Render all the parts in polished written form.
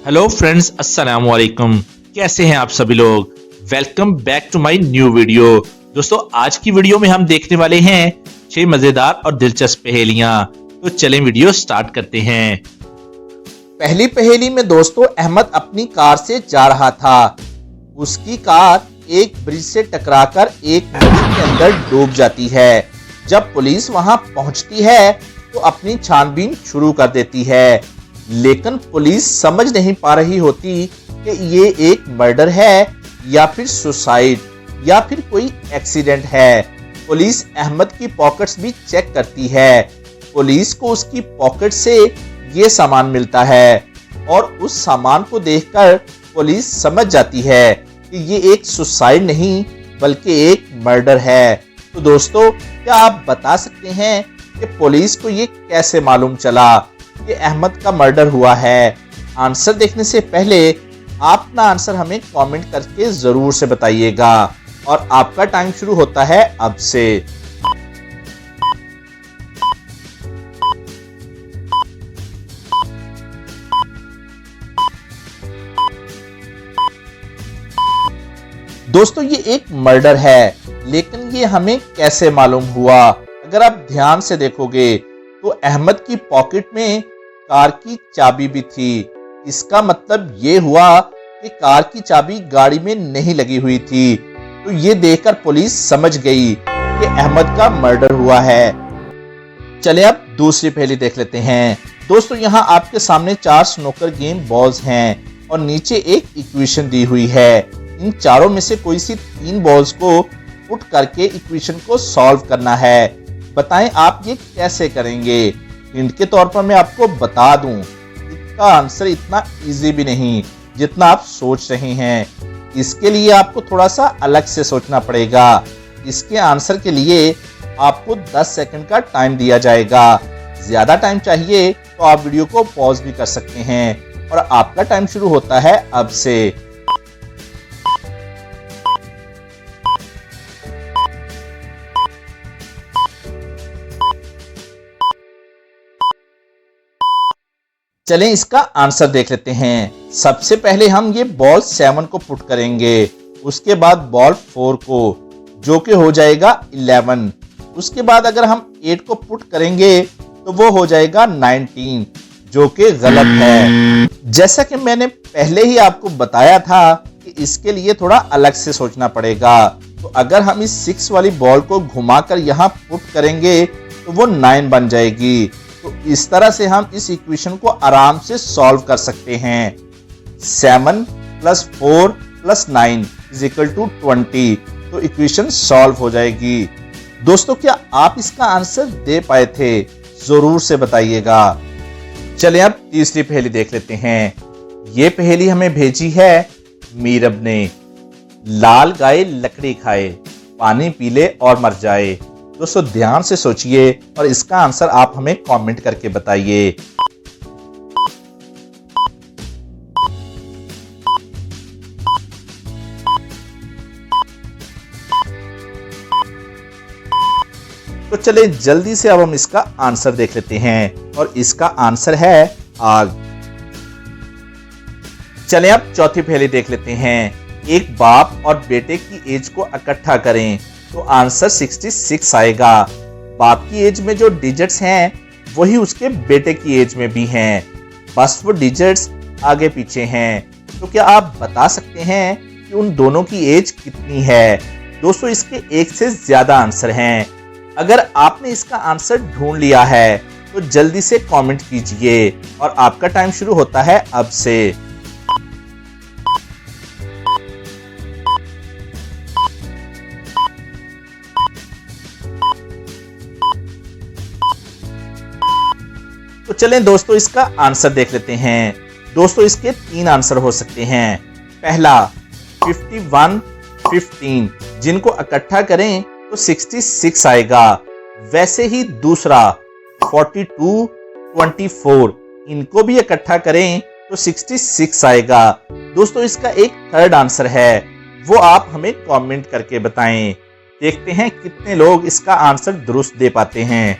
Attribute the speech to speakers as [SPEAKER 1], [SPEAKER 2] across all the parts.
[SPEAKER 1] Hello friends, अस्सलाम वालेकुम। कैसे हैं आप सभी लोग? Welcome back to my new video. दोस्तों, आज की वीडियो में हम देखने वाले हैं 6 मजेदार और दिलचस्प पहेलियां। तो चलें वीडियो स्टार्ट करते हैं।
[SPEAKER 2] पहली पहेली में दोस्तों, अहमद अपनी कार से जा रहा था। उसकी कार एक ब्रिज से टकराकर एक नदी के अंदर डूब जाती है। जब पुलिस वहां पहुंचती है तो अपनी छानबीन शुरू कर देती है, लेकिन पुलिस समझ नहीं पा रही होती कि ये एक मर्डर है या फिर सुसाइड या फिर कोई एक्सीडेंट है। पुलिस अहमद की पॉकेट्स भी चेक करती है। पुलिस को उसकी पॉकेट से ये सामान मिलता है और उस सामान को देखकर पुलिस समझ जाती है कि ये एक सुसाइड नहीं बल्कि एक मर्डर है। तो दोस्तों, क्या आप बता सकते हैं कि पुलिस को ये कैसे मालूम चला कि अहमद का मर्डर हुआ है? आंसर देखने से पहले आप अपना आंसर हमें कमेंट करके जरूर से बताइएगा और आपका टाइम शुरू होता है अब से। दोस्तों, ये एक मर्डर है, लेकिन ये हमें कैसे मालूम हुआ? अगर आप ध्यान से देखोगे तो अहमद की पॉकेट में कार की चाबी भी थी। इसका मतलब ये हुआ कि कार की चाबी गाड़ी में नहीं लगी हुई थी। तो ये देखकर पुलिस समझ गई कि अहमद का मर्डर हुआ है। चले अब दूसरी पहेली देख लेते हैं। दोस्तों, यहाँ आपके सामने 4 स्नूकर गेम बॉल्स हैं और नीचे एक इक्वेशन दी हुई है। इन चारों में से कोई सी 3 बॉल्स को पुट करके इक्वेशन को सॉल्व करना है। बताएं आप ये कैसे करेंगे? हिंट के तौर पर मैं आपको बता दूं, इसका आंसर इतना इजी भी नहीं जितना आप सोच रहे हैं। इसके लिए आपको थोड़ा सा अलग से सोचना पड़ेगा। इसके आंसर के लिए आपको 10 सेकंड का टाइम दिया जाएगा। ज्यादा टाइम चाहिए तो आप वीडियो को पॉज भी कर सकते हैं और आपका टाइम शुरू होता है अब से। चलें इसका आंसर देख लेते हैं। सबसे पहले हम ये बॉल 7 को पुट करेंगे, उसके बाद बॉल 4 को, जो कि हो जाएगा 11। उसके बाद अगर हम 8 को पुट करेंगे तो वो हो जाएगा 19, जो कि गलत है। जैसा कि मैंने पहले ही आपको बताया था कि इसके लिए थोड़ा अलग से सोचना पड़ेगा। तो अगर हम इस 6 वाली बॉल को घुमाकर यहाँ पुट करेंगे तो वो 9 बन जाएगी। तो इस तरह से हम इस इक्वेशन को आराम से सॉल्व कर सकते हैं। 7 + 4 + 9 = 20। तो इक्वेशन सॉल्व हो जाएगी। दोस्तों, क्या आप इसका आंसर दे पाए थे? जरूर से बताइएगा। चलिए अब तीसरी पहेली देख लेते हैं। ये पहेली हमें भेजी है मीरब ने। लाल गाय लकड़ी खाए, पानी पी ले और मर जाए। दोस्तों, ध्यान से सोचिए और इसका आंसर आप हमें कमेंट करके बताइए। तो चले जल्दी से अब हम इसका आंसर देख लेते हैं और इसका आंसर है आग। चले अब चौथी पहेली देख लेते हैं। एक बाप और बेटे की एज को इकट्ठा करें तो आंसर 66 आएगा। बाप की एज में जो डिजिट्स हैं वही उसके बेटे की एज में भी हैं, बस वो डिजिट्स आगे पीछे हैं। तो क्या आप बता सकते हैं कि उन दोनों की एज कितनी है? दोस्तों, इसके एक से ज्यादा आंसर हैं। अगर आपने इसका आंसर ढूंढ लिया है तो जल्दी से कमेंट कीजिए और आपका टाइम शुरू होता है अब से। तो चलें दोस्तों, इसका आंसर देख लेते हैं। दोस्तों, इसके 3 आंसर हो सकते हैं। पहला 51 15, जिनको इकट्ठा करें तो 66 आएगा। वैसे ही दूसरा 42 24, इनको भी इकट्ठा करें तो 66 आएगा। दोस्तों, इसका एक थर्ड आंसर है, वो आप हमें कमेंट करके बताएं। देखते हैं कितने लोग इसका आंसर दुरुस्त दे पाते हैं।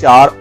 [SPEAKER 2] 4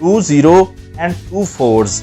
[SPEAKER 2] 2 0 and 2 4s،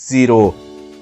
[SPEAKER 2] 0،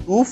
[SPEAKER 2] 2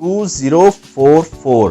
[SPEAKER 2] 2 0 4 4،